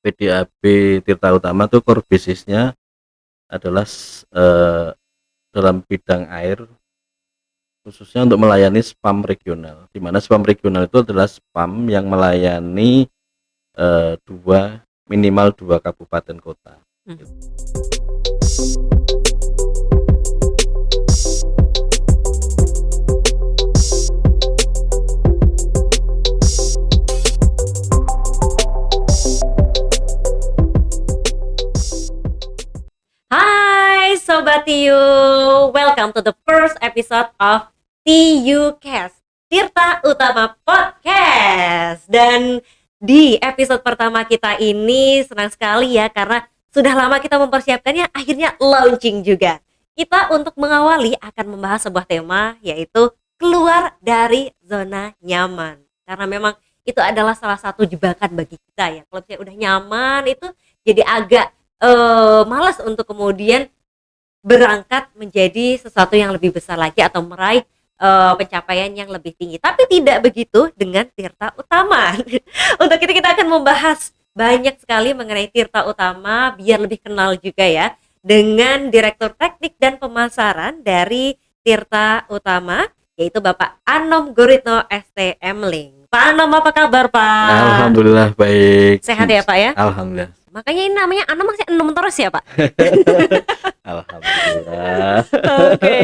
PDAB Tirta Utama tuh core business-nya adalah dalam bidang air, khususnya untuk melayani spam regional, di mana spam regional itu adalah spam yang melayani minimal 2 kabupaten kota. Hai Sobat TU, welcome to the first episode of TU Cast, Tirta Utama Podcast. Dan di episode pertama kita ini senang sekali ya, karena sudah lama kita mempersiapkannya, akhirnya launching juga. Kita untuk mengawali akan membahas sebuah tema, yaitu keluar dari zona nyaman. Karena memang itu adalah salah satu jebakan bagi kita ya. Kalau misalnya udah nyaman itu jadi agak malas untuk kemudian berangkat menjadi sesuatu yang lebih besar lagi atau meraih pencapaian yang lebih tinggi. Tapi tidak begitu dengan Tirta Utama. Untuk itu kita akan membahas banyak sekali mengenai Tirta Utama biar lebih kenal juga ya dengan Direktur Teknik dan Pemasaran dari Tirta Utama, yaitu Bapak Anom Guritno STM Link. Pak Anom, apa kabar Pak? Alhamdulillah baik. Sehat ya Pak ya? Alhamdulillah. Makanya ini namanya Anom, masih Anom terus ya Pak? Alhamdulillah. Oke.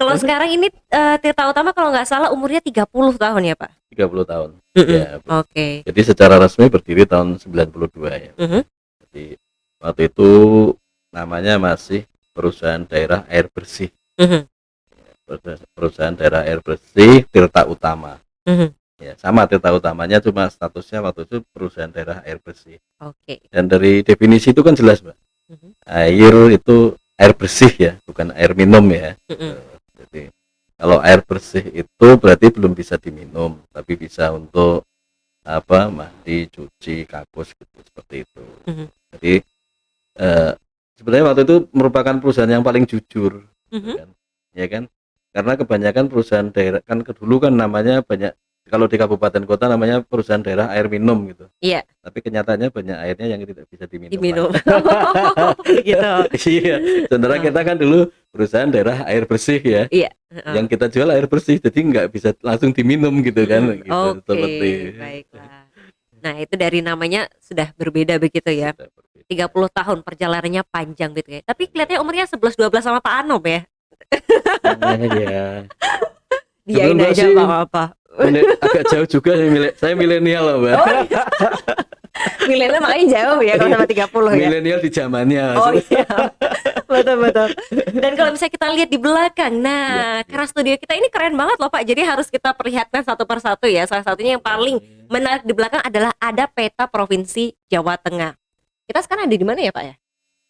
Kalau sekarang ini Tirta Utama kalau nggak salah umurnya 30 tahun ya Pak? 30 tahun. Ya, Oke. jadi secara resmi berdiri tahun 92 ya. Jadi waktu itu namanya masih Perusahaan Daerah Air Bersih. Perusahaan Daerah Air Bersih Tirta Utama. Ya, sama Tirta Utamanya, cuma statusnya waktu itu Perusahaan Daerah Air Bersih. Oke. Dan dari definisi itu kan jelas, Mbak. Air itu air bersih ya, bukan air minum ya. Jadi kalau air bersih itu berarti belum bisa diminum, tapi bisa untuk mandi, cuci, kakus gitu, seperti itu. Jadi sebenarnya waktu itu merupakan perusahaan yang paling jujur, kan? Ya kan? Karena kebanyakan perusahaan daerah kan dulu kan namanya banyak, kalau di kabupaten kota namanya Perusahaan Daerah Air Minum gitu. Iya. Tapi kenyataannya banyak airnya yang tidak bisa diminum. Gitu. Iya. Sementara kita kan dulu Perusahaan Daerah Air Bersih ya. Iya. Yang kita jual air bersih, jadi nggak bisa langsung diminum gitu kan. Gitu, Oke, baiklah. Nah itu dari namanya sudah berbeda begitu ya. 30 tahun perjalanannya panjang gitu ya. Tapi kelihatannya umurnya 11-12 sama Pak Anom ya. Ya. Diain aja apa-apa. Agak jauh juga, saya milenial loh, Mbak. Oh, iya. Milenial makanya jauh ya kalau sama 30 ya. Milenial di zamannya. Oh iya. Betul. Dan kalau misalnya kita lihat di belakang, nah karena studio kita ini keren banget loh Pak. Jadi harus kita perlihatkan satu persatu ya. Salah satunya yang paling menarik di belakang adalah ada peta Provinsi Jawa Tengah. Kita sekarang ada di mana ya Pak ya?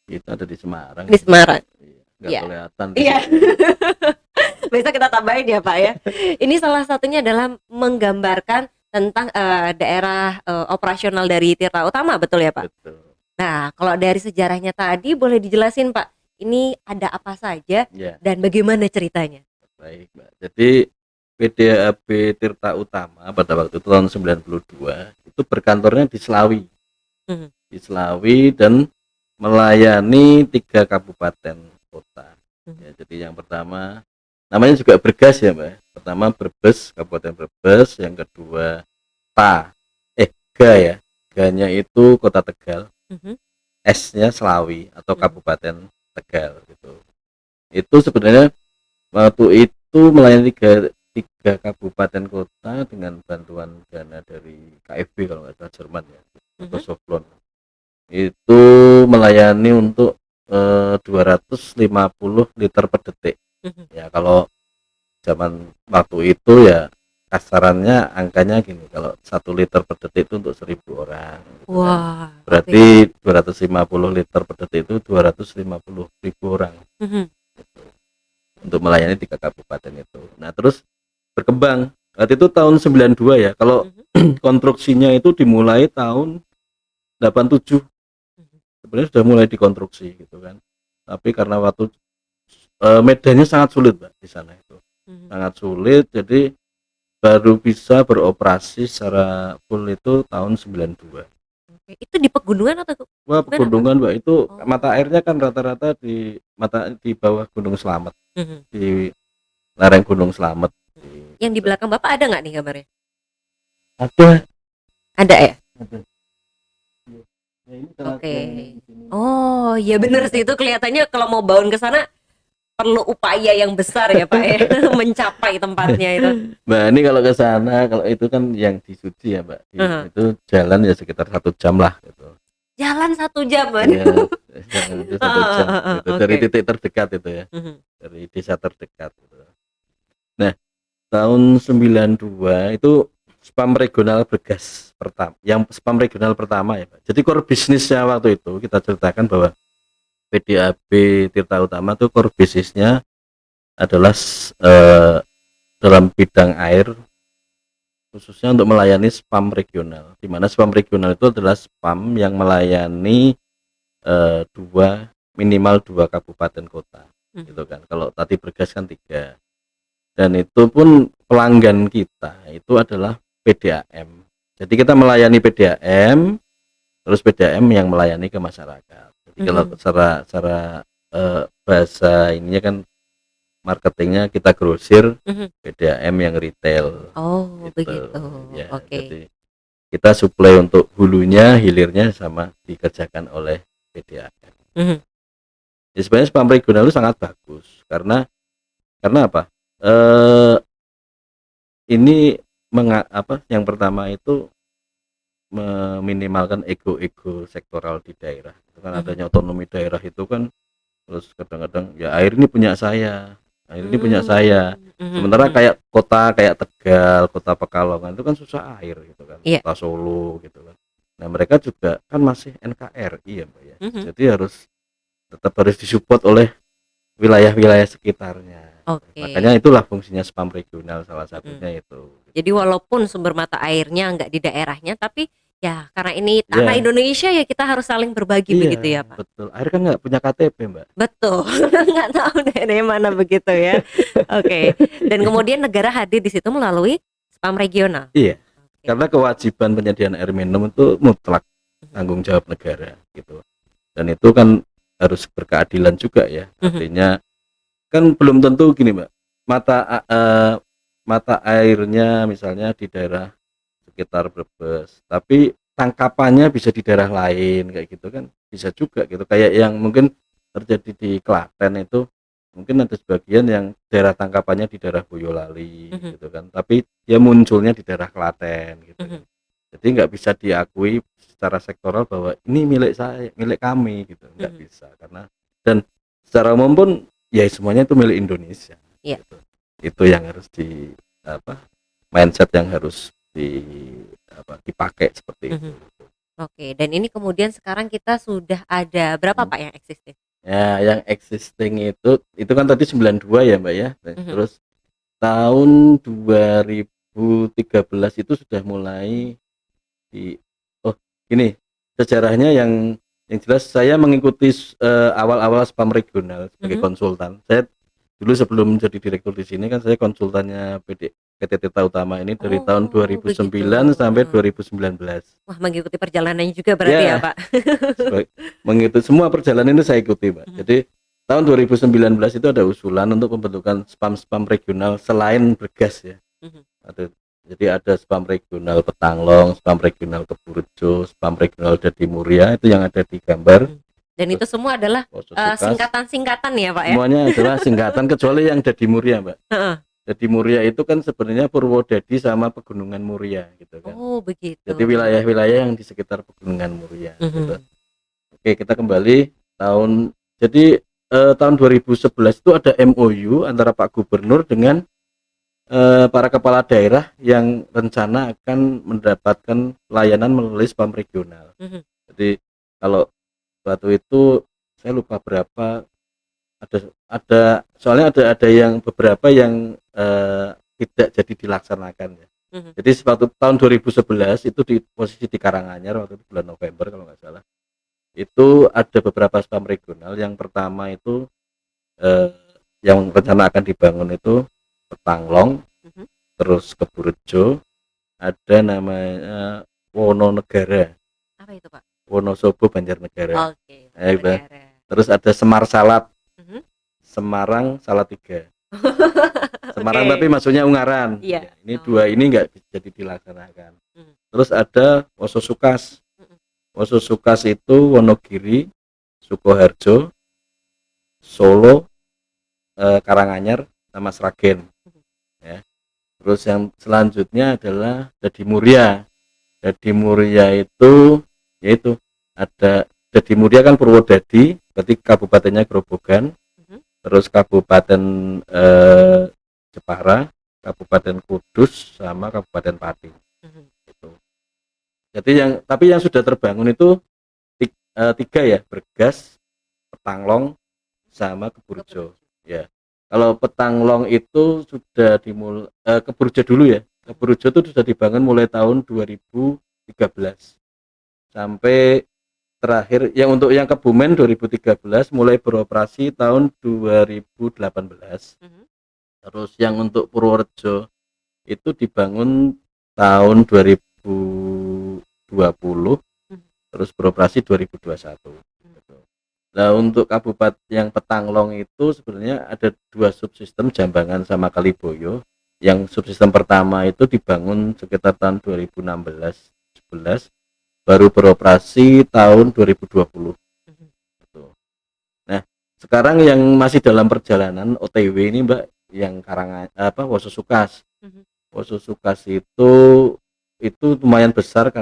Kita ada di Semarang. Di Semarang. Nggak kelihatan. Iya. Besok kita tambahin ya Pak ya. Ini salah satunya adalah menggambarkan tentang daerah operasional dari Tirta Utama, betul ya Pak? Betul. Nah, kalau dari sejarahnya tadi boleh dijelasin Pak, ini ada apa saja dan bagaimana ceritanya? Baik Mbak, jadi PDAB Tirta Utama pada waktu itu tahun 92 itu berkantornya di Slawi. Di Slawi dan melayani 3 kabupaten kota. Ya, jadi yang pertama namanya juga Bergas ya Mbak. Pertama Brebes, Kabupaten Brebes, yang kedua Ga ya. Ga-nya itu Kota Tegal. S-nya Slawi atau Kabupaten Tegal gitu. Itu sebenarnya waktu itu melayani tiga kabupaten kota dengan bantuan dana dari KFB kalau nggak salah, Jerman ya, atau Soflon. Itu melayani untuk 250 liter per detik. Ya kalau zaman waktu itu ya kasarannya angkanya gini, kalau 1 liter per detik itu untuk 1000 orang gitu. Wah, kan. Berarti 250 liter per detik itu 250.000 orang gitu, untuk melayani 3 kabupaten itu. Nah terus berkembang, waktu itu tahun 92 ya, kalau konstruksinya itu dimulai tahun 87 sebenarnya sudah mulai dikonstruksi gitu kan, tapi karena waktu medannya sangat sulit Mbak di sana itu. Sangat sulit, jadi baru bisa beroperasi secara full itu tahun 92. Itu di pegunungan atau Wah, gimana, Pak? pegunungan, Mbak, itu Oh. mata airnya kan rata-rata di bawah Gunung Slamet, Mhm. di lereng Gunung Slamet. Yang di belakang Bapak ada nggak nih gambarnya? Ada, Ada ya? ada. Iya. Ya, ini Oke. telaga yang di sini. Oh, iya bener sih, itu kelihatannya kalau mau bangun ke sana perlu upaya yang besar ya, Pak, ya, mencapai tempatnya itu. Mbak, ini kalau ke sana, kalau itu kan yang di Suci ya, Mbak, Heeh. itu jalan ya sekitar 1 jam lah gitu. Jalan 1 jam, Iya, aduh. jalan itu 1 jam Heeh, heeh, gitu dari oke. titik terdekat itu ya, Mhm, dari desa terdekat gitu. Nah, tahun 92 itu spam regional bergas pertama, yang spam regional pertama ya, Pak. Jadi core bisnisnya waktu itu kita ceritakan bahwa PDAB Tirta Utama itu core bisnisnya adalah dalam bidang air, khususnya untuk melayani spam regional, di mana spam regional itu adalah spam yang melayani minimal dua kabupaten kota mhm, gitu kan. Kalau tadi bergas kan 3, dan itu pun pelanggan kita itu adalah PDAM. Jadi kita melayani PDAM, terus PDAM yang melayani ke masyarakat. Jadi kalau mhm. secara bahasa ininya kan, marketingnya kita grosir, Mhm. PDAM yang retail Oh, gitu begitu. ya. Oke. Jadi kita suplai untuk hulunya, hilirnya sama dikerjakan oleh PDAM. Mhm, Ya, sebenarnya spam regional itu sangat bagus karena apa? Eh, ini yang pertama itu meminimalkan ego-ego sektoral di daerah. Itu kan mhm. adanya otonomi daerah itu kan, terus kadang-kadang ya air ini punya saya, air ini punya saya. Mmm, mhm, Sementara mhm. kayak kota kayak Tegal, kota Pekalongan itu kan susah air gitu kan, Iya. kota Solo gitu kan. Nah, mereka juga kan masih NKRI ya, Mbak, ya. Mhm. Jadi tetap harus disupport oleh wilayah-wilayah sekitarnya gitu. Oke. Makanya itulah fungsinya spam regional, salah Mhm. satunya itu Jadi gitu. walaupun sumber mata airnya nggak di daerahnya, tapi ya karena ini tanah Ya, Indonesia ya kita harus saling berbagi iya, begitu ya, Pak? betul. Air kan nggak punya KTP, Mbak. Betul, nggak tahu daerahnya mana begitu ya. Oke, dan kemudian negara hadir di situ melalui spam regional? Iya, Oke. karena kewajiban penyediaan air minum itu mutlak Mhm, tanggung jawab negara gitu. Dan itu kan harus berkeadilan juga ya. mhm, Artinya kan belum tentu gini, Mbak. Mata mata airnya misalnya di daerah sekitar Brebes, tapi tangkapannya bisa di daerah lain kayak gitu kan, bisa juga gitu. Kayak yang mungkin terjadi di Klaten itu, mungkin ada sebagian yang daerah tangkapannya di daerah Boyolali mhm, gitu kan, tapi dia munculnya di daerah Klaten gitu kan. mhm, Jadi nggak bisa diakui secara sektoral bahwa ini milik saya, milik kami gitu, nggak mhm. bisa, karena dan secara umum pun ya semuanya itu milik Indonesia Iya. gitu. Itu yang harus apa, mindset yang harus dipakai seperti itu. Mhm. Oke, dan ini kemudian sekarang kita sudah ada berapa, Hmm. Pak, yang existing? Ya, yang existing itu kan tadi 92 ya, Mbak, ya. Nah, Mhm, terus tahun 2013 itu sudah mulai di oh gini, sejarahnya yang jelas saya mengikuti awal-awal spam regional sebagai mhm. konsultan. Saya dulu sebelum jadi direktur di sini kan saya konsultannya PT Tirta Utama ini dari tahun Oh, begitu. 2009 sampai Heeh. 2019. Wah, mengikuti perjalanannya juga berarti ya, Ya, Pak? mengikuti semua perjalanan itu saya ikuti, Pak. Mhm, Jadi tahun 2019 itu ada usulan untuk pembentukan spam-spam regional selain bergas ya. mhm, Jadi ada spam regional Petanglong, spam regional Keburejo, spam regional Dadimuria, itu yang ada di gambar. mhm. Dan itu Terus semua adalah, Pososukas, singkatan-singkatan ya, Pak, ya? semuanya adalah singkatan kecuali yang Dadimuria, Mbak. Heeh. Dadimuria itu kan sebenarnya Purwodadi sama Pegunungan Muria gitu kan. Oh, begitu. Jadi wilayah-wilayah yang di sekitar Pegunungan Muria gitu. Mhm, Oke, kita kembali jadi tahun 2011 itu ada MOU antara Pak Gubernur dengan para kepala daerah yang rencana akan mendapatkan layanan melalui spam regional. mhm, Jadi kalau waktu itu saya lupa berapa, ada soalnya ada yang beberapa yang tidak jadi dilaksanakan ya. mhm. Jadi waktu tahun 2011 itu di posisi di Karanganyar waktu itu bulan November kalau nggak salah. Itu ada beberapa spam regional. Yang pertama itu eh, yang rencana akan dibangun itu Petanglong, Mhm. terus Keburejo, ada namanya Wononegara. Apa itu, Pak? Wonosobo, Banjarnegara. Oke, Gitu. Banjarnegara. Terus ada Semar Salad, Mhm. Semarang Salatiga. Semarang Oke. tapi maksudnya Ungaran. Iya. Ini dua ini enggak jadi dilaksanakan. Mhm. Terus ada Wososukas. Mhm. Wososukas itu Wonogiri, Sukoharjo, Solo, Karanganyar sama Sragen. Ya. Terus yang selanjutnya adalah Dadimurya. Dadimurya itu yaitu ada Dadimurya kan Purwodadi, berarti kabupatennya Grobogan. Mhm. Terus Kabupaten Jepara, Kabupaten Kudus sama Kabupaten Pati. Mhm. Gitu. Jadi tapi yang sudah terbangun itu tiga ya, Bergas, Petanglong sama Keburjo. Ya. Kalau Petanglong itu sudah dimulai Keburjo dulu ya. Keburjo itu sudah dibangun mulai tahun 2013 sampai terakhir untuk yang Kebumen 2013 mulai beroperasi tahun 2018. Terus yang untuk Purworejo itu dibangun tahun 2020 terus beroperasi 2021. Nah, untuk kabupaten yang Petanglong itu sebenarnya ada dua subsistem, Jambangan sama Kaliboyo. Yang subsistem pertama itu dibangun sekitar tahun 2016-11, baru beroperasi tahun 2020. Nah, sekarang yang masih dalam perjalanan OTW ini Mbak, yang Wososukas. Wososukas itu lumayan besar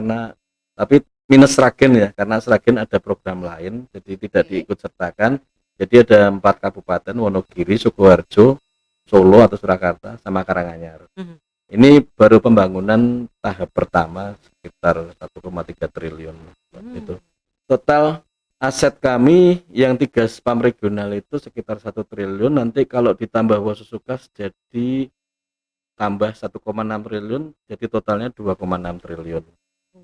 tapi minus Sragen ya, karena Sragen ada program lain jadi tidak diikut sertakan. Jadi ada 4 kabupaten, Wonogiri, Sukoharjo, Solo atau Surakarta sama Karanganyar. Ini baru pembangunan tahap pertama sekitar 1,3 triliun itu. Total aset kami yang 3 spam regional itu sekitar 1 triliun, nanti kalau ditambah Wososukas jadi tambah 1,6 triliun, jadi totalnya 2,6 triliun.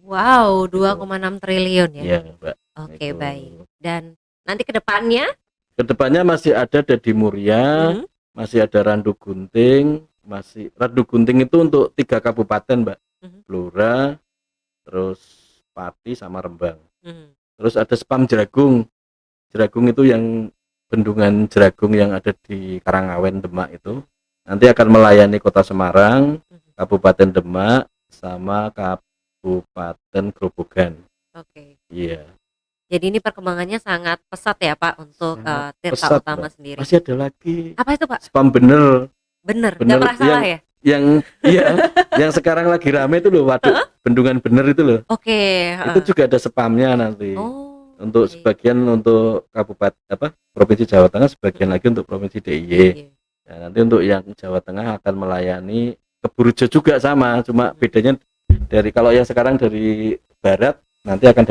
Wow, 2,6 triliun ya. Iya, Mbak. Oke, baik. Dan nanti ke depannya? Ke depannya masih ada Dadimurya, masih ada Randu Gunting, Randu Gunting itu untuk 3 kabupaten, Mbak. Blora, terus Pati sama Rembang. Terus ada spam Jeragung. Jeragung itu yang bendungan Jeragung yang ada di Karangawen, Demak itu. Nanti akan melayani Kota Semarang, Kabupaten Demak sama Kabupaten Grobogan. Oke. Iya. Jadi ini perkembangannya sangat pesat ya Pak untuk Tirta pesat, Utama Mbak. sendiri. Masih ada lagi. Apa itu Pak? Spam bener, nggak pernah salah ya? Yang sekarang lagi rame itu loh, waduk bendungan bener itu loh. Oke. Itu juga ada spamnya nanti. Oh. Untuk sebagian untuk kabupaten Provinsi Jawa Tengah, sebagian lagi untuk Provinsi DIY. Nah, nanti untuk yang Jawa Tengah akan melayani Keburjo juga sama, cuma bedanya kalau yang sekarang dari barat, nanti akan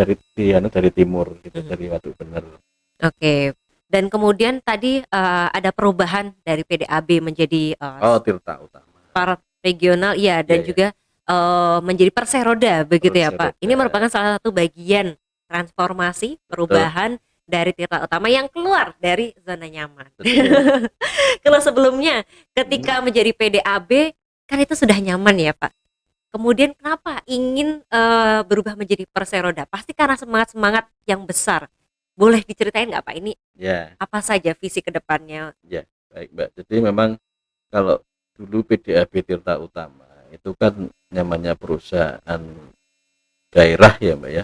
dari timur gitu, dari Waduk Bener. Oke. Dan kemudian tadi ada perubahan dari PDAB menjadi Tirta Utama. Para regional dan juga menjadi Perseroda begitu ya Pak. Ini merupakan salah satu bagian transformasi perubahan dari Tirta Utama yang keluar dari zona nyaman. Kalau sebelumnya ketika menjadi PDAB kan itu sudah nyaman ya Pak. Kemudian kenapa ingin berubah menjadi Perseroda? Pasti karena semangat yang besar. Boleh diceritain nggak Pak ini? Apa saja visi kedepannya? Ya, baik Mbak. Jadi memang kalau dulu PDAB Tirta Utama itu kan namanya perusahaan daerah ya Mbak ya.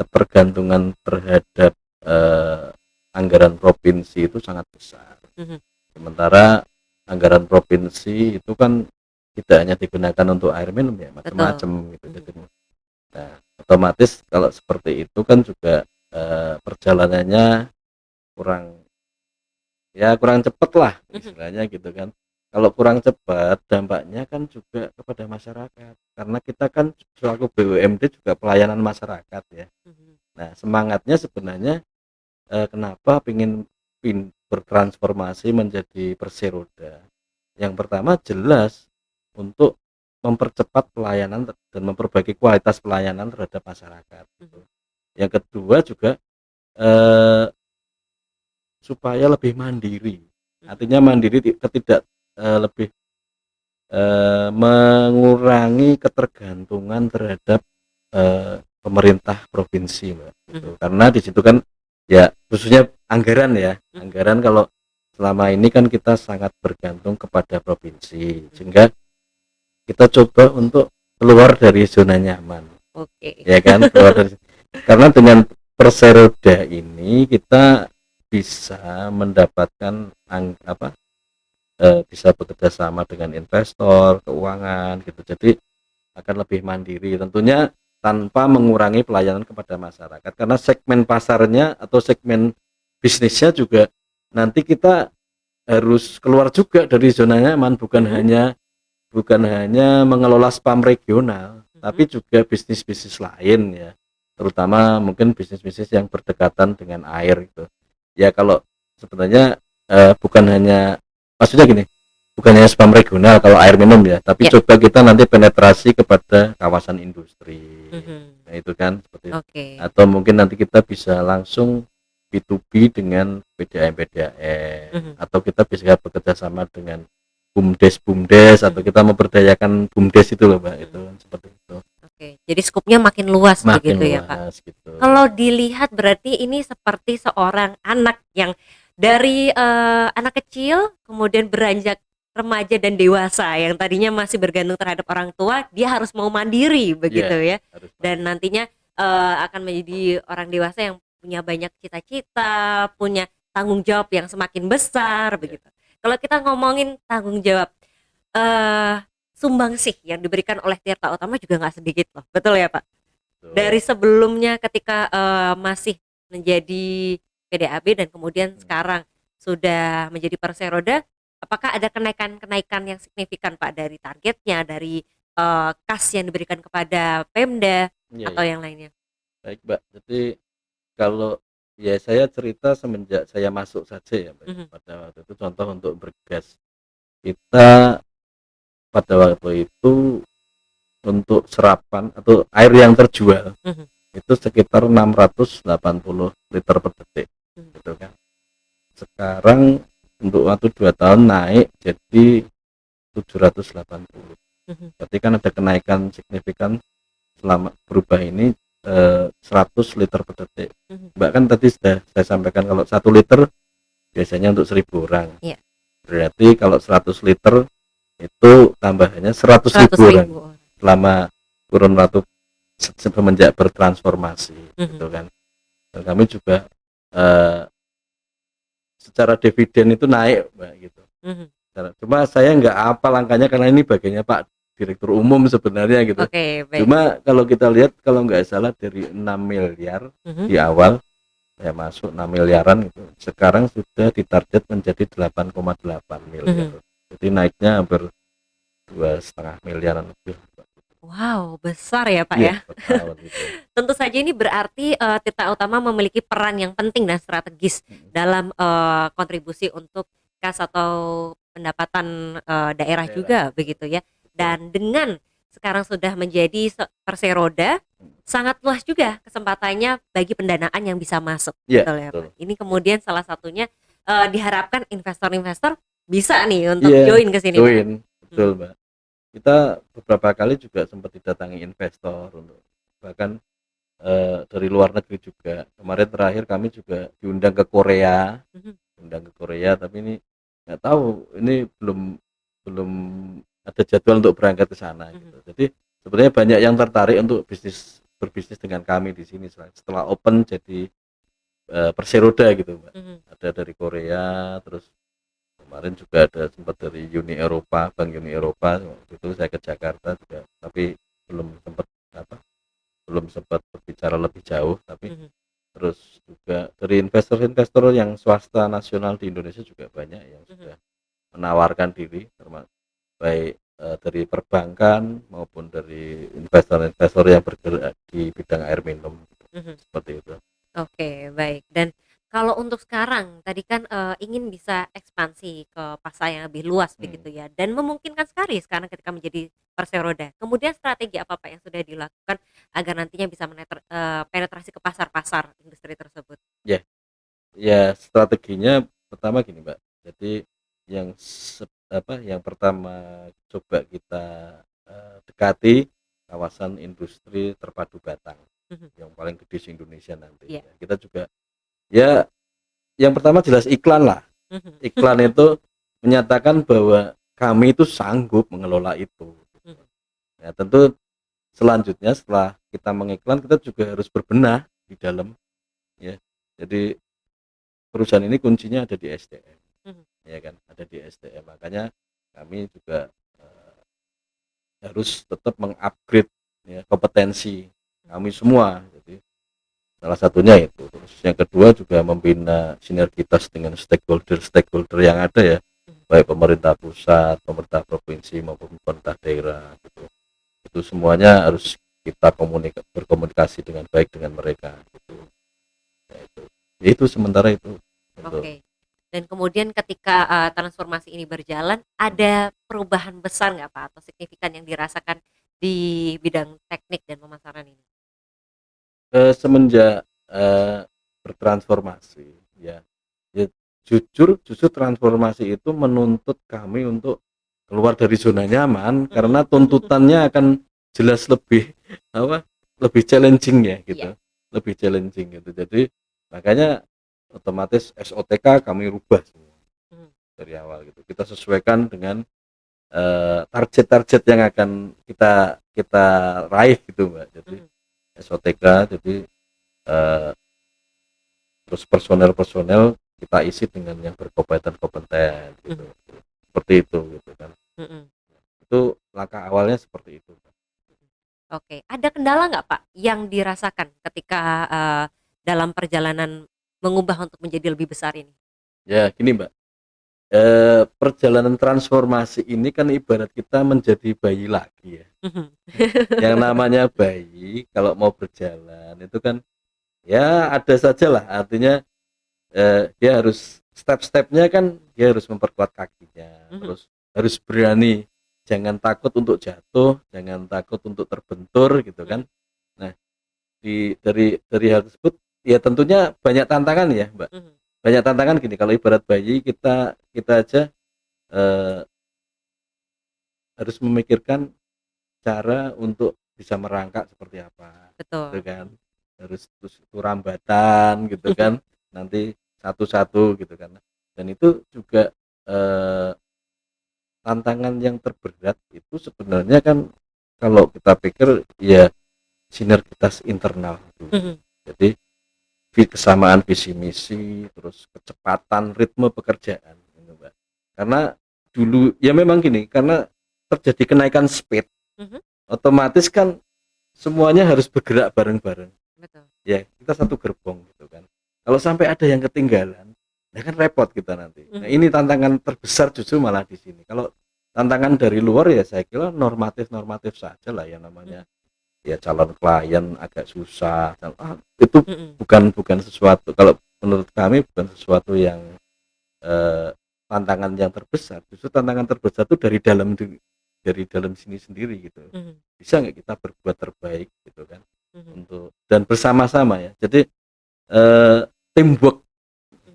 Ketergantungan terhadap anggaran provinsi itu sangat besar. Sementara anggaran provinsi itu kan tidak hanya digunakan untuk air minum ya, macam-macam gitu. Nah, otomatis kalau seperti itu kan juga perjalanannya kurang cepat lah istilahnya gitu kan. Kalau kurang cepat, dampaknya kan juga kepada masyarakat, karena kita kan selaku BUMD juga pelayanan masyarakat ya. Nah, semangatnya sebenarnya kenapa ingin bertransformasi menjadi Perseroda. Yang pertama jelas untuk mempercepat pelayanan dan memperbaiki kualitas pelayanan terhadap masyarakat. Yang kedua juga supaya lebih mandiri. Artinya mandiri lebih mengurangi ketergantungan terhadap pemerintah provinsi, Mbak, gitu. Karena di situ kan ya khususnya anggaran ya, anggaran kalau selama ini kan kita sangat bergantung kepada provinsi, sehingga kita coba untuk keluar dari zona nyaman, Oke. ya kan, keluar dari karena dengan perseroda ini kita bisa mendapatkan bisa bekerja sama dengan investor keuangan gitu, jadi akan lebih mandiri tentunya tanpa mengurangi pelayanan kepada masyarakat, karena segmen pasarnya atau segmen bisnisnya juga nanti kita harus keluar juga dari zona nyaman, bukan hanya mengelola spam regional, tapi juga bisnis-bisnis lain ya, terutama mungkin bisnis-bisnis yang berdekatan dengan air gitu. Ya kalau sebenarnya bukan hanya, maksudnya gini, bukan hanya spam regional kalau air minum ya, tapi Ya. coba kita nanti penetrasi kepada kawasan industri. Nah itu kan seperti itu. Oke. Atau mungkin nanti kita bisa langsung B2B dengan PDAM, atau kita bisa bekerja sama dengan bumdes atau kita memberdayakan bumdes itu loh Mbak, itu seperti itu. Oke, jadi skupnya makin luas Makin begitu ya Pak. luas gitu. Kalau dilihat berarti ini seperti seorang anak yang dari anak kecil kemudian beranjak remaja dan dewasa, yang tadinya masih bergantung terhadap orang tua, dia harus mau mandiri begitu Iya, ya. harus Dan nantinya akan menjadi orang dewasa yang punya banyak cita-cita, punya tanggung jawab yang semakin besar Iya. begitu. Kalau kita ngomongin tanggung jawab, eh sumbangsih yang diberikan oleh Tirta Utama juga nggak sedikit loh, betul ya Pak? Betul. Dari sebelumnya ketika masih menjadi PDAB dan kemudian sekarang sudah menjadi Perseroda, apakah ada kenaikan-kenaikan yang signifikan Pak dari targetnya, dari kas yang diberikan kepada Pemda Iya, atau iya. yang lainnya? Baik Mbak, jadi kalau ya saya cerita semenjak saya masuk saja ya Mbak, pada waktu itu contoh untuk bergas, kita pada waktu itu untuk serapan atau air yang terjual itu sekitar 680 liter per detik gitu kan. Sekarang untuk waktu 2 tahun naik jadi 780. Berarti kan ada kenaikan signifikan selama berubah ini 100 liter per detik. Mbak kan tadi sudah saya sampaikan kalau 1 liter biasanya untuk 1.000 orang. Iya. Berarti kalau 100 liter itu tambahannya 100.000 orang selama kurun waktu semenjak bertransformasi gitu kan. Dan kami juga secara dividen itu naik Mbak gitu. Cuma saya nggak apa langkahnya karena ini bagiannya Pak Direktur Umum sebenarnya gitu. Oke, baik. Cuma kalau kita lihat kalau nggak salah dari 6 miliar di awal saya masuk 6 miliaran gitu. Sekarang sudah ditarget menjadi 8,8 miliar. Jadi naiknya hampir 2,5 miliaran lebih. Wow, besar ya Pak Iya, ya. betul gitu. Tentu saja ini berarti Tirta Utama memiliki peran yang penting dan strategis dalam kontribusi untuk kas atau pendapatan daerah juga begitu ya. Dan dengan sekarang sudah menjadi Perseroda, sangat luas juga kesempatannya bagi pendanaan yang bisa masuk. Iya, Betul ya betul. Pak. Ini kemudian salah satunya diharapkan investor-investor bisa nih untuk Iya, join ke sini Pak. join, betul Mbak. Kita beberapa kali juga sempat didatangi investor untuk bahkan dari luar negeri juga. Kemarin terakhir kami juga diundang ke Korea, tapi ini nggak tahu, ini belum belum ada jadwal untuk berangkat ke sana gitu. Jadi sebenarnya banyak yang tertarik untuk berbisnis dengan kami di sini setelah open jadi Perseroda gitu Mbak. Ada dari Korea, terus kemarin juga ada sempat dari Uni Eropa, Bank Uni Eropa, waktu itu saya ke Jakarta juga, tapi belum sempat berbicara lebih jauh, tapi terus juga dari investor-investor yang swasta nasional di Indonesia juga banyak yang sudah menawarkan diri, termasuk baik dari perbankan maupun dari investor-investor yang bergerak di bidang air minum, seperti itu. Oke, baik. Dan kalau untuk sekarang tadi kan ingin bisa ekspansi ke pasar yang lebih luas begitu ya, dan memungkinkan sekali sekarang ketika menjadi Perseroda. Kemudian strategi apa Pak yang sudah dilakukan agar nantinya bisa penetrasi ke pasar-pasar industri tersebut? Ya strateginya pertama gini Mbak, jadi yang pertama coba kita dekati kawasan industri terpadu Batang yang paling gede di Indonesia nanti. Iya. Kita juga ya, yang pertama jelas iklan lah. Iklan itu menyatakan bahwa kami itu sanggup mengelola itu. Ya tentu selanjutnya setelah kita mengiklan, kita juga harus berbenah di dalam, ya. Jadi perusahaan ini kuncinya ada di SDM, ya kan, ada di SDM. Makanya kami juga harus tetap mengupgrade, ya, kompetensi kami semua. Jadi salah satunya itu. Terus yang kedua juga membina sinergitas dengan stakeholder yang ada, ya, baik pemerintah pusat, pemerintah provinsi maupun pemerintah daerah gitu. Itu semuanya harus kita berkomunikasi dengan baik dengan mereka gitu. Itu sementara itu. Oke. Dan kemudian ketika transformasi ini berjalan, ada perubahan besar nggak Pak atau signifikan yang dirasakan di bidang teknik dan pemasaran ini? Semenjak bertransformasi, ya, justru transformasi itu menuntut kami untuk keluar dari zona nyaman, karena tuntutannya akan jelas lebih lebih challenging, ya gitu. Lebih challenging gitu. Jadi makanya otomatis SOTK kami rubah semua dari awal gitu. Kita sesuaikan dengan target-target yang akan kita raih gitu, Mbak. Jadi SOTK, jadi terus personel kita isi dengan yang berkompeten gitu. Seperti itu gitu kan. Itu langkah awalnya seperti itu. Oke, ada kendala nggak Pak yang dirasakan ketika dalam perjalanan mengubah untuk menjadi lebih besar ini? Ya gini Mbak, perjalanan transformasi ini kan ibarat kita menjadi bayi lagi, ya. Yang namanya bayi kalau mau berjalan itu kan ya ada saja lah, artinya dia harus step-stepnya kan, dia harus memperkuat kakinya, terus harus berani, jangan takut untuk jatuh, jangan takut untuk terbentur gitu kan. Nah, dari hal tersebut ya tentunya banyak tantangan, ya Mbak. Banyak tantangan gini, kalau ibarat bayi kita aja harus memikirkan cara untuk bisa merangkak seperti apa. Betul. Gitu kan. Harus terus rambatan gitu kan. Nanti satu-satu gitu kan. Dan itu juga tantangan yang terberat itu sebenarnya kan kalau kita pikir ya sinergitas internal itu. Jadi kesamaan visi misi, terus kecepatan ritme pekerjaan gitu, Mbak. Karena dulu ya memang gini, karena terjadi kenaikan speed, otomatis kan semuanya harus bergerak bareng-bareng. Betul. Ya, kita satu gerbong gitu kan. Kalau sampai ada yang ketinggalan, ya kan repot kita nanti. Nah, ini tantangan terbesar justru malah di sini. Kalau tantangan dari luar ya saya kira normatif saja lah, yang namanya ya calon klien agak susah. Itu bukan sesuatu, kalau menurut kami bukan sesuatu yang tantangan yang terbesar. Justru tantangan terbesar itu dari dalam sini sendiri gitu. Bisa nggak kita berbuat terbaik gitu kan, untuk dan bersama-sama, ya. Jadi teamwork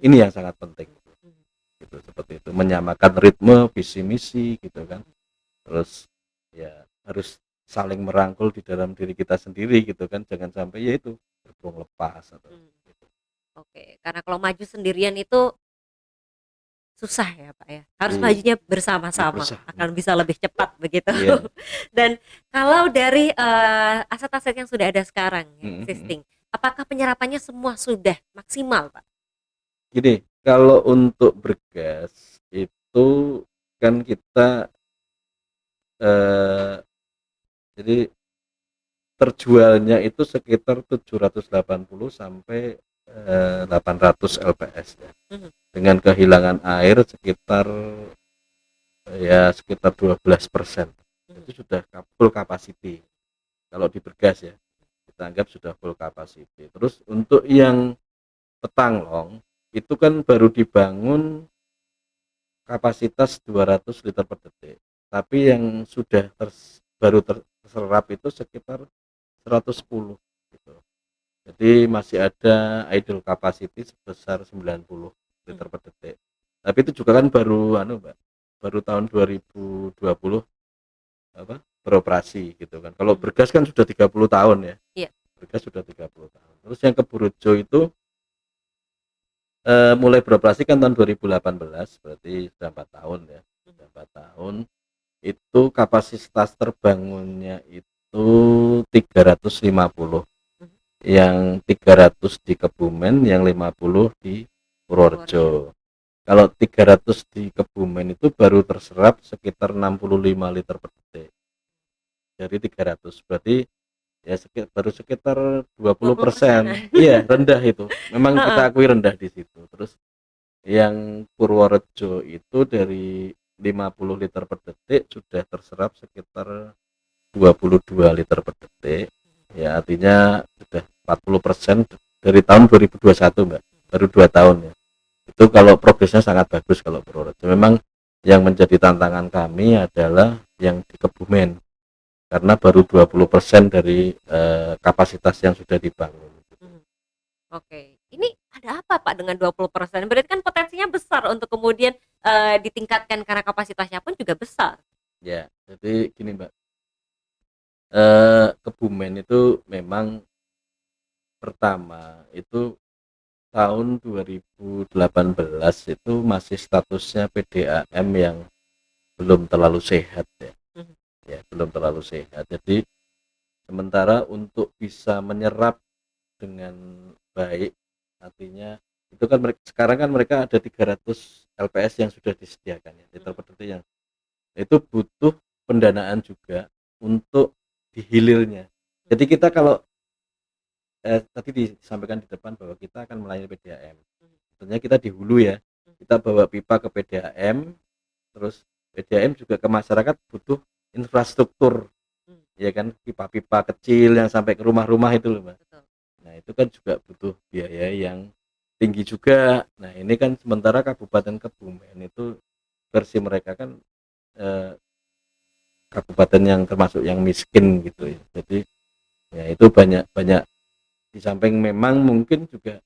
ini yang sangat penting gitu, seperti itu, menyamakan ritme visi misi gitu kan, terus ya harus saling merangkul di dalam diri kita sendiri gitu kan, jangan sampai ya itu berbuang lepas atau gitu. Oke, karena kalau maju sendirian itu susah ya Pak ya, harus majunya bersama-sama akan bisa lebih cepat begitu. Dan kalau dari aset-aset yang sudah ada sekarang existing, apakah penyerapannya semua sudah maksimal Pak? Gini, kalau untuk bergas itu kan kita jadi terjualnya itu sekitar 780 sampai 800 LPS, ya. Dengan kehilangan air sekitar 12%. Itu sudah full capacity. Kalau di bergas, ya, kita anggap sudah full capacity. Terus untuk yang Petanglong itu kan baru dibangun kapasitas 200 liter per detik, tapi yang sudah baru terserap itu sekitar 110 gitu. Jadi masih ada idle capacity sebesar 90 liter per detik. Tapi itu juga kan baru Mbak, baru tahun 2020 beroperasi gitu kan. Kalau bergas kan sudah 30 tahun, ya. Iya. Gbk sudah 30 tahun. Terus yang Keburejo itu mulai beroperasi kan tahun 2018, berarti sudah 4 tahun ya. Sudah 4 tahun. Itu kapasitas terbangunnya itu 350. Yang 300 di Kebumen, yang 50 di Purworejo. Kalau 300 di Kebumen itu baru terserap sekitar 65 liter per detik. Dari 300 berarti ya baru sekitar 20%. Iya, rendah itu. Memang kita akui rendah di situ. Terus yang Purworejo itu dari 50 liter per detik sudah terserap sekitar 22 liter per detik. Ya artinya sudah 40% dari tahun 2021, Mbak. Baru 2 tahun ya. Itu kalau progresnya sangat bagus kalau Purworejo. Memang yang menjadi tantangan kami adalah yang di Kebumen, karena baru 20% dari kapasitas yang sudah dibangun. Oke, ini ada apa Pak dengan 20%? Berarti kan potensinya besar untuk kemudian ditingkatkan karena kapasitasnya pun juga besar. Ya, jadi gini Mbak, Kebumen itu memang pertama itu tahun 2018 itu masih statusnya PDAM yang belum terlalu sehat ya. Ya, belum terlalu sehat. Jadi sementara untuk bisa menyerap dengan baik, artinya itu kan sekarang kan mereka ada 300 LPS yang sudah disediakan ya, liter per detik, yang itu butuh pendanaan juga untuk dihilirnya. Jadi kita kalau tadi disampaikan di depan bahwa kita akan melayani PDAM, sebenarnya kita di hulu ya, kita bawa pipa ke PDAM, terus PDAM juga ke masyarakat butuh infrastruktur, ya kan, pipa-pipa kecil yang sampai ke rumah-rumah itu loh Mbak. Nah itu kan juga butuh biaya yang tinggi juga. Nah ini kan sementara Kabupaten Kebumen itu versi mereka kan kabupaten yang termasuk yang miskin gitu ya. Jadi ya itu banyak di samping memang mungkin juga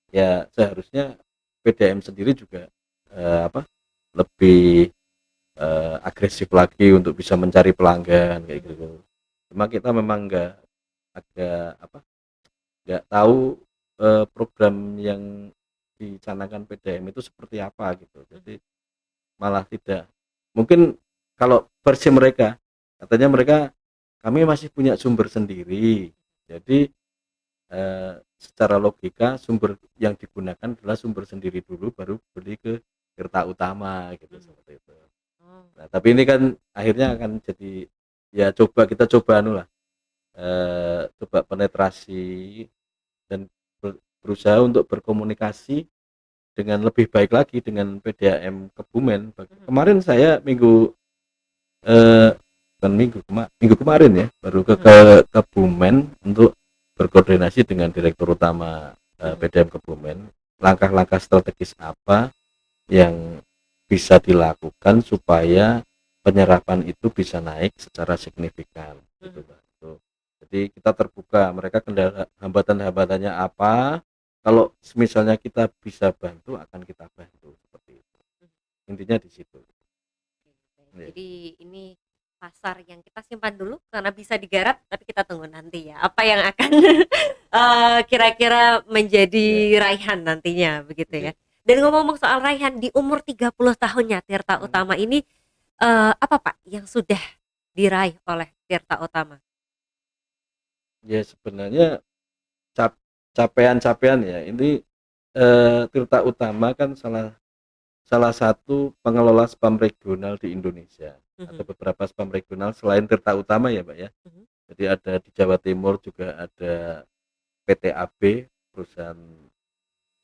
ya seharusnya PDAM sendiri juga lebih agresif lagi untuk bisa mencari pelanggan kayak gitu. Cuma kita memang nggak tahu program yang dicanangkan PDAM itu seperti apa gitu. Jadi malah tidak, mungkin kalau versi mereka katanya mereka kami masih punya sumber sendiri, jadi secara logika sumber yang digunakan adalah sumber sendiri dulu baru beli ke Tirta Utama gitu, seperti itu. Nah tapi ini kan akhirnya akan jadi ya kita coba coba penetrasi dan berusaha untuk berkomunikasi dengan lebih baik lagi dengan PDAM Kebumen. Kemarin saya minggu kemarin ya baru ke Kebumen untuk berkoordinasi dengan Direktur Utama PDAM Kebumen, langkah-langkah strategis apa yang bisa dilakukan supaya penyerapan itu bisa naik secara signifikan gitu Pak. Jadi kita terbuka, mereka hambatan-hambatannya apa, kalau misalnya kita bisa bantu akan kita bantu, seperti itu intinya di situ. Jadi ini pasar yang kita simpan dulu karena bisa digarap, tapi kita tunggu nanti ya apa yang akan kira-kira menjadi raihan nantinya begitu ya. Dan ngomong-ngomong soal raihan, di umur 30 tahunnya Tirta Utama ini apa Pak yang sudah diraih oleh Tirta Utama? Ya sebenarnya capaian-capaian ya ini, Tirta Utama kan salah satu pengelola spam regional di Indonesia. Ada beberapa spam regional selain Tirta Utama ya Pak ya. Jadi ada di Jawa Timur juga ada PT AB, perusahaan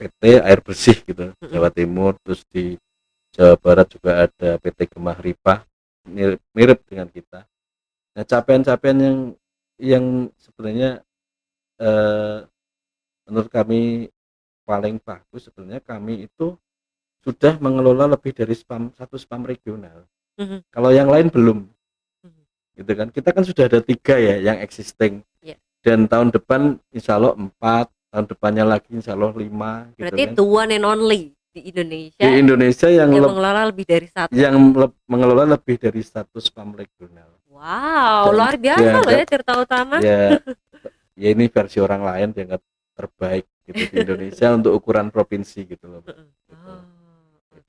PT air bersih gitu, Jawa Timur. Terus di Jawa Barat juga ada PT Gemah Ripah, mirip dengan kita. Nah capaian-capaian yang sebenarnya menurut kami paling bagus, sebenarnya kami itu sudah mengelola lebih dari satu spam regional. Kalau yang lain belum, gitu kan. Kita kan sudah ada 3 ya yang existing, dan tahun depan insya Allah 4, tahun depannya lagi insya Allah 5. Berarti gitu kan. the one and only di Indonesia yang mengelola lebih dari satu. Mengelola lebih dari satu spam regional. Wow, luar biasa loh ya Tirta Utama. ya ini versi orang lain dianggap terbaik gitu di Indonesia untuk ukuran provinsi gitu loh, Mbak. Gitu.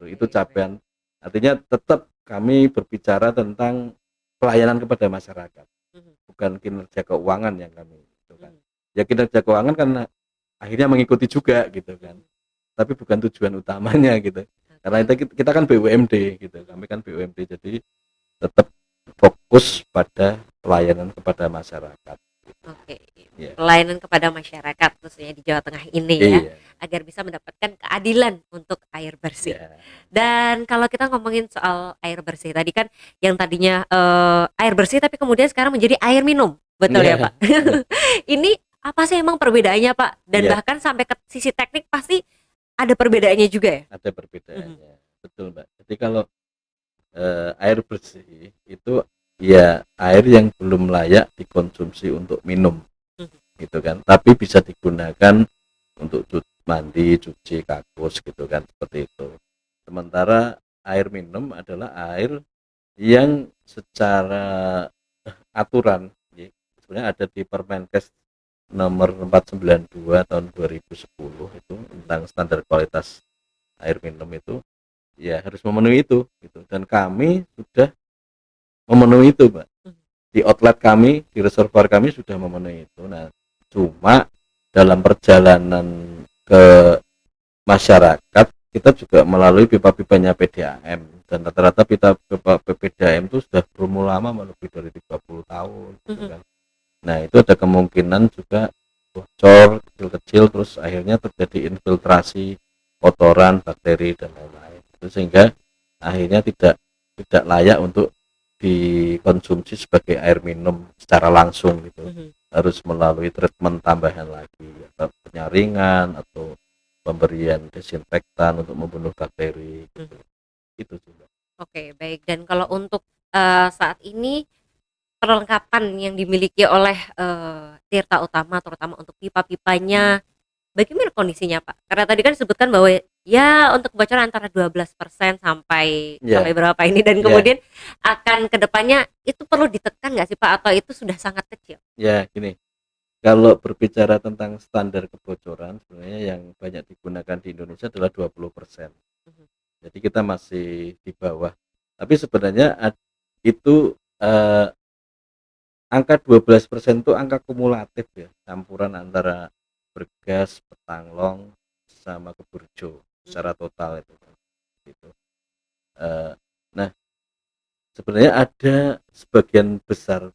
Oh, Itu oke, baik. capaian. Artinya tetap kami berbicara tentang pelayanan kepada masyarakat, Mhm, bukan kinerja keuangan yang kami itu kan. mhm, Ya kinerja keuangan kan akhirnya mengikuti juga gitu kan. mhm. Tapi bukan tujuan utamanya gitu. Karena Oke. kita kan BUMD gitu. Mhm. Kami kan BUMD, jadi tetap fokus pada pelayanan kepada masyarakat gitu. Oke, Ya. pelayanan kepada masyarakat khususnya di Jawa Tengah ini ya, Iya. agar bisa mendapatkan keadilan untuk air bersih. Ya. Dan kalau kita ngomongin soal air bersih tadi kan yang tadinya, air bersih tapi kemudian sekarang menjadi air minum, betul ya, Iya. Pak? Ini apa sih emang perbedaannya, Pak? Dan Iya, bahkan sampai ke sisi teknik pasti ada perbedaannya juga ya? ada Mhm, perbedaannya. Betul, Mbak. Jadi kalau air bersih itu ya air yang belum layak dikonsumsi untuk minum mhm, gitu kan, tapi bisa digunakan untuk mandi, cuci kakus gitu kan, seperti itu. Sementara air minum adalah air yang secara aturan ya, sebenarnya ada di Permenkes nomor 492 tahun 2010 itu mhm, tentang standar kualitas air minum itu, ya harus memenuhi itu gitu, dan kami sudah memenuhi itu, Mbak. mhm, Di outlet kami, di reservoir kami sudah memenuhi itu. Nah, cuma dalam perjalanan ke masyarakat kita juga melalui pipa-pipanya PDAM, dan rata-rata pipa PDAM itu sudah berumur lama, lebih dari 30 tahun gitu mhm. kan. Nah, itu ada kemungkinan juga bocor kecil-kecil, terus akhirnya terjadi infiltrasi kotoran, bakteri dan lain-lain. Itu sehingga akhirnya tidak layak untuk dikonsumsi sebagai air minum secara langsung gitu. Mhm. Harus melalui treatment tambahan lagi, atau penyaringan atau pemberian desinfektan untuk membunuh bakteri gitu. Mhm. Itu juga. Oke, baik. Dan kalau untuk, saat ini perlengkapan yang dimiliki oleh, Tirta Utama terutama untuk pipa-pipanya, bagaimana kondisinya, Pak? Karena tadi kan disebutkan bahwa ya untuk kebocoran antara 12% sampai Ya, berapa ini dan ya, kemudian akan ke depannya itu perlu ditekan nggak sih, Pak? Atau itu sudah sangat kecil? ya gini. Kalau berbicara tentang standar kebocoran, sebenarnya yang banyak digunakan di Indonesia adalah 20%. Mhm, Jadi kita masih di bawah. Tapi sebenarnya itu angka 12% itu angka kumulatif ya, campuran antara bergas, petanglong sama keburjo mhm, secara total itu kan. Gitu. Eh, nah, sebenarnya ada sebagian besar,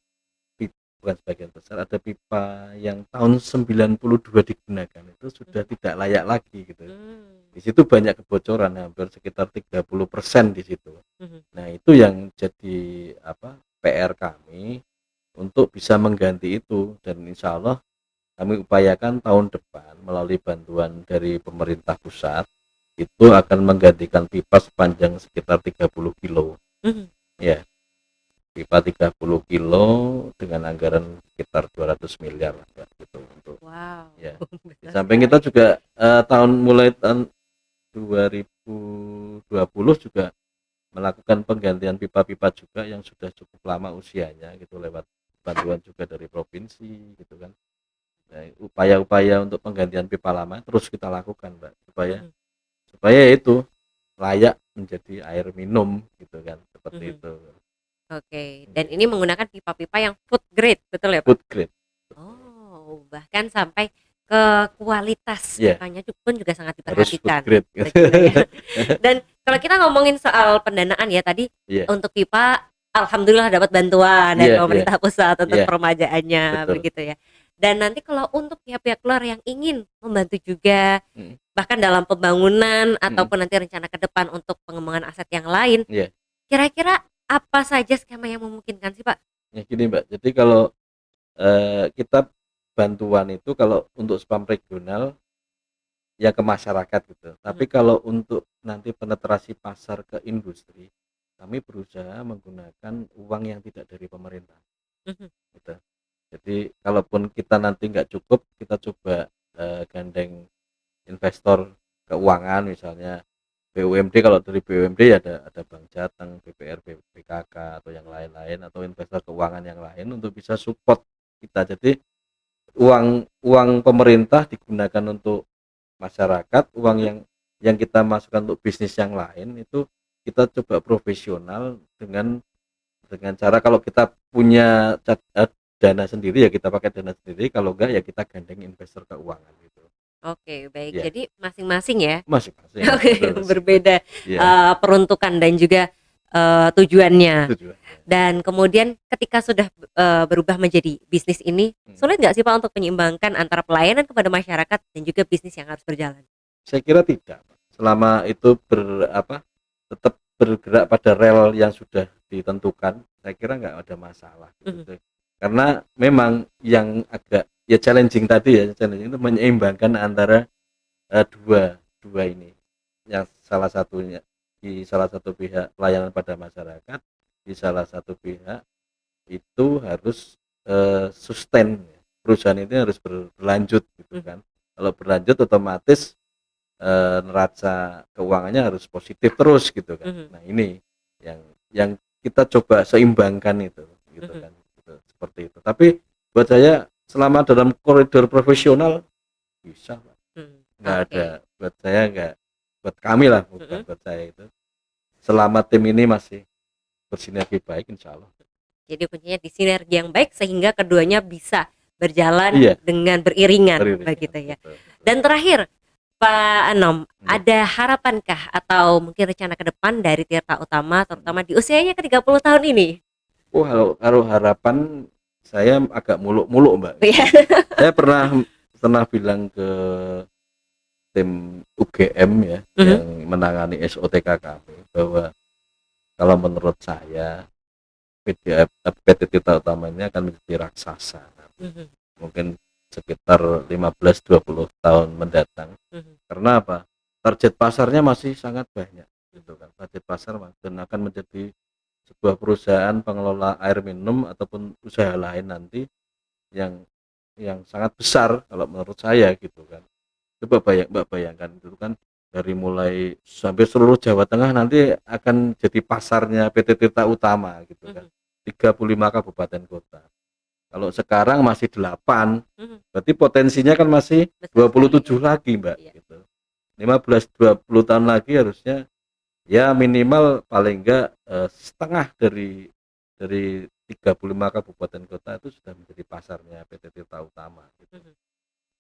bukan sebagian besar, ada pipa yang tahun 92 digunakan itu sudah mhm, tidak layak lagi gitu. mmm, Di situ banyak kebocoran, hampir sekitar 30% di situ. mhm, Nah, itu yang jadi apa, PR kami untuk bisa mengganti itu, dan insya Allah kami upayakan tahun depan melalui bantuan dari pemerintah pusat itu akan menggantikan pipa sepanjang sekitar 30 kilo mhm. ya, pipa 30 kilo dengan anggaran sekitar 200 miliar lah, Mbak, gitu untuk Wow, ya. Di besar samping kita sekali. juga mulai tahun 2020 juga melakukan penggantian pipa-pipa juga yang sudah cukup lama usianya gitu, lewat bantuan juga dari provinsi gitu kan. Nah, upaya-upaya untuk penggantian pipa lama terus kita lakukan, Mbak, supaya Mhm, supaya itu layak menjadi air minum gitu kan, seperti mhm. itu. Oke, dan Iya. ini menggunakan pipa-pipa yang food grade, betul ya, Pak? Food grade. Betul. Oh, bahkan sampai ke kualitas Iya, pipanya pun juga sangat harus food diperhatikan, grade gitu. begitu ya. Dan kalau kita ngomongin soal pendanaan ya tadi, Iya, untuk pipa alhamdulillah dapat bantuan dari iya, iya, pemerintah pusat untuk iya, peremajaannya, betul. begitu ya. Dan nanti kalau untuk pihak-pihak luar yang ingin membantu juga, Mhm, bahkan dalam pembangunan mhm, ataupun nanti rencana ke depan untuk pengembangan aset yang lain, iya. kira-kira apa saja skema yang memungkinkan sih, Pak? Ya gini, Mbak, jadi kalau kita bantuan itu kalau untuk spam regional ya ke masyarakat gitu. Tapi Mhm, kalau untuk nanti penetrasi pasar ke industri, kami berusaha menggunakan uang yang tidak dari pemerintah mhm, gitu. Jadi kalaupun kita nanti nggak cukup, kita coba gandeng investor keuangan, misalnya BUMD. Kalau dari BUMD ya ada Bank Jateng, BPR, BKK atau yang lain-lain, atau investor keuangan yang lain untuk bisa support kita. Jadi uang pemerintah digunakan untuk masyarakat, uang yang kita masukkan untuk bisnis yang lain itu kita coba profesional dengan cara kalau kita punya dana sendiri ya kita pakai dana sendiri, kalau enggak ya kita gandeng investor keuangan gitu. Oke, baik. Ya, Jadi masing-masing ya. masing-masing. Oke, berbeda Ya, peruntukan dan juga tujuannya. tujuannya. Dan kemudian ketika sudah berubah menjadi bisnis ini, sulit nggak sih Pak untuk menyeimbangkan antara pelayanan kepada masyarakat dan juga bisnis yang harus berjalan? Saya kira tidak, Pak. Selama itu tetap bergerak pada rel yang sudah ditentukan, saya kira nggak ada masalah gitu. Karena memang yang agak ya challenging itu menyeimbangkan antara dua ini. Yang salah satunya di salah satu pihak pelayanan pada masyarakat, di salah satu pihak itu harus sustain, perusahaan ini harus berlanjut gitu kan. Kalau berlanjut otomatis neraca keuangannya harus positif terus gitu kan. Nah ini yang kita coba seimbangkan itu gitu kan gitu, seperti itu. Tapi buat saya selama dalam koridor profesional bisa Pak. Nggak ada buat saya, nggak buat kami lah, bukan buat saya itu, selama tim ini masih bersinergi baik insya Allah. Jadi punya di sinergi yang baik sehingga keduanya bisa berjalan dengan beriringan begitu ya. Betul. Dan terakhir Pak Anom, ada harapankah atau mungkin rencana ke depan dari Tirta Utama terutama di usianya ke 30 tahun ini? Oh, kalau harapan saya agak muluk-muluk Mbak. Saya pernah bilang ke tim UGM ya yang menangani SOTKKP bahwa kalau menurut saya PT Tirta Utama ini akan menjadi raksasa. Mungkin sekitar 15-20 tahun mendatang. Karena apa? Target pasarnya masih sangat banyak gitu kan. Target pasar dan akan menjadi sebuah perusahaan pengelola air minum ataupun usaha lain nanti yang sangat besar kalau menurut saya gitu kan. Coba bayangkan itu kan dari mulai sampai seluruh Jawa Tengah nanti akan jadi pasarnya PT Tirta Utama gitu kan. 35 kabupaten kota. Kalau sekarang masih 8, berarti potensinya kan masih 27 lagi Mbak gitu. 15-20 tahun lagi harusnya ya minimal paling enggak setengah dari 35 kabupaten kota itu sudah menjadi pasarnya PT Tirta Utama gitu.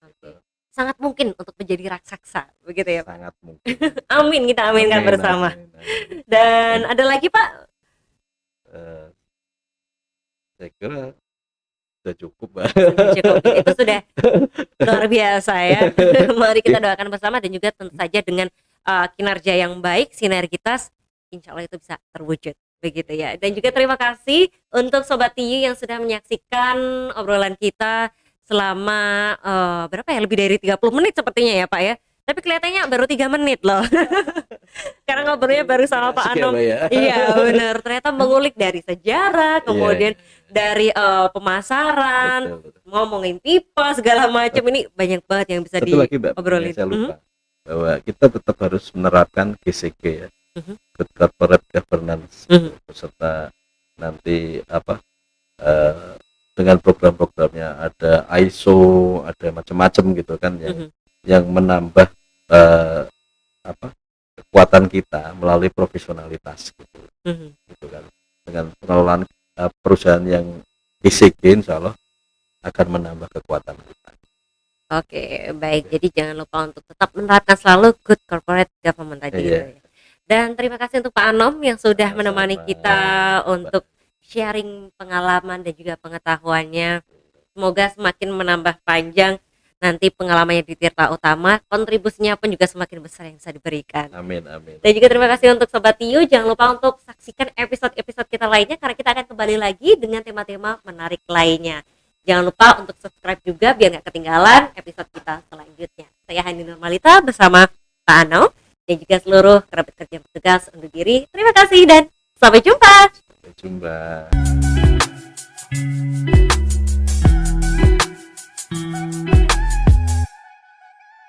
Oke. Sangat mungkin untuk menjadi raksasa begitu ya Pak? Sangat mungkin. Amin, kita aminkan bersama. Amin. Dan ada lagi Pak? Saya kira sudah cukup Mbak. Cukup. Itu sudah luar biasa ya. Mari kita doakan bersama dan juga tentu saja dengan kinerja yang baik, sinergitas, insya Allah itu bisa terwujud begitu ya. Dan juga terima kasih untuk Sobat TIU yang sudah menyaksikan obrolan kita selama berapa ya, lebih dari 30 menit sepertinya ya Pak ya. Tapi kelihatannya baru 3 menit loh. Karena ngobrolnya baru sama Pak Anom. Iya benar, ternyata mengulik dari sejarah, kemudian dari pemasaran, ngomongin pipa segala macam. Ini banyak banget yang bisa diobrolin. Saya lupa bahwa kita tetap harus menerapkan GCG ya, Good Corporate Governance, serta nanti dengan program-programnya ada ISO, ada macam-macam gitu kan yang menambah kekuatan kita melalui profesionalitas gitu, gitu kan. Dengan pengelolaan perusahaan yang GCG insya Allah akan menambah kekuatan kita. Oke, baik. Jadi jangan lupa untuk tetap menerapkan selalu good corporate government tadi. Dan terima kasih untuk Pak Anom yang sudah menemani kita untuk sharing pengalaman dan juga pengetahuannya. Semoga semakin menambah panjang nanti pengalamannya di Tirta Utama, kontribusinya pun juga semakin besar yang bisa diberikan. Amin, amin. Dan juga terima kasih untuk Sobat TIU, jangan lupa untuk saksikan episode-episode kita lainnya karena kita akan kembali lagi dengan tema-tema menarik lainnya. Jangan lupa untuk subscribe juga biar gak ketinggalan episode kita selanjutnya. Saya Hani Nurmalita bersama Pak Anom dan juga seluruh kerabat kerja petugas undur diri. Terima kasih dan sampai jumpa. Sampai jumpa.